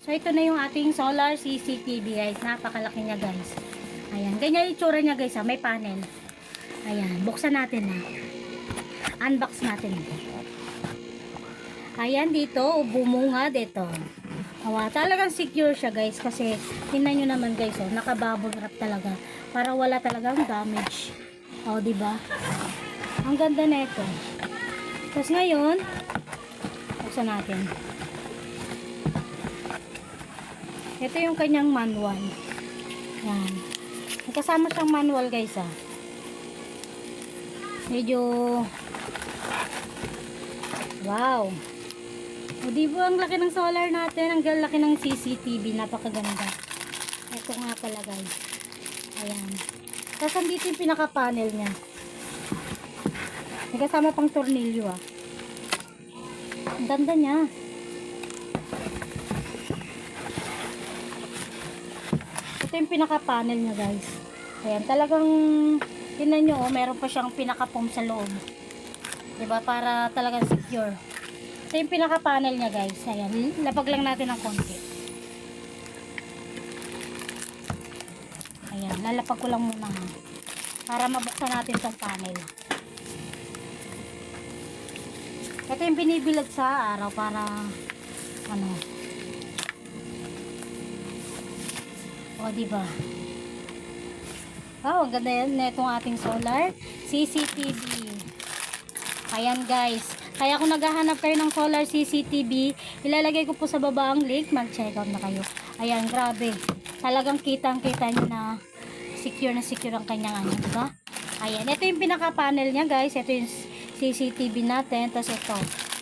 So, ito na yung ating solar CCTV guys. Napakalaki niya guys. Ayan. Ganyan yung itsura niya guys. May panel. Ayan. Buksan natin na. Unbox natin ito. Ayan dito. Bumunga dito. Awa, talagang secure siya guys. Kasi, tingnan nyo naman guys. Oh, naka-bubble wrap talaga. Para wala talagang damage. O, diba? Ang ganda na ito. Tapos ngayon, buksan natin. Ito yung kanyang manual. Yan. May kasama siyang manual guys Medyo wow. O diba ang laki ng solar natin, ang laki ng CCTV, napakaganda. Ito nga pala guys. Ayan. Tapos andito yung pinaka panel niya. May kasama pang tornilyo Ang ganda niya. Ito yung pinaka-panel niya guys. Ayan, talagang tingnan nyo, meron pa siyang pinaka-foam sa loob. Diba? Para talagang secure. Ito yung pinaka-panel niya guys. Ayan, lapag lang natin ng konti. Ayan, lalapag ko lang muna para mabuksan natin itong panel. Ito yung binibilad sa araw para ano. O, diba? Wow, ang ganda yan na itong ating solar CCTV. Ayan guys. Kaya kung naghahanap kayo ng solar CCTV, ilalagay ko po sa baba ang link. Mag-check out na kayo. Ayan, grabe. Talagang kitang-kita nyo na secure ang kanyang ano, diba? Ayan, ito yung pinaka-panel niya guys. Ito yung CCTV natin. Tapos ito.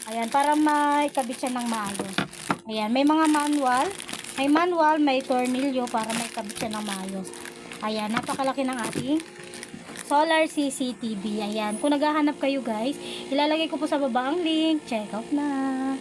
Ayan, para may kabit siya ng maayos. Ayan, may mga manual. May manual, may tornilyo para may kabit siya ng maayos. Ayan, napakalaki ng ating solar CCTV. Ayan, kung naghahanap kayo guys, ilalagay ko po sa baba ang link. Check out na.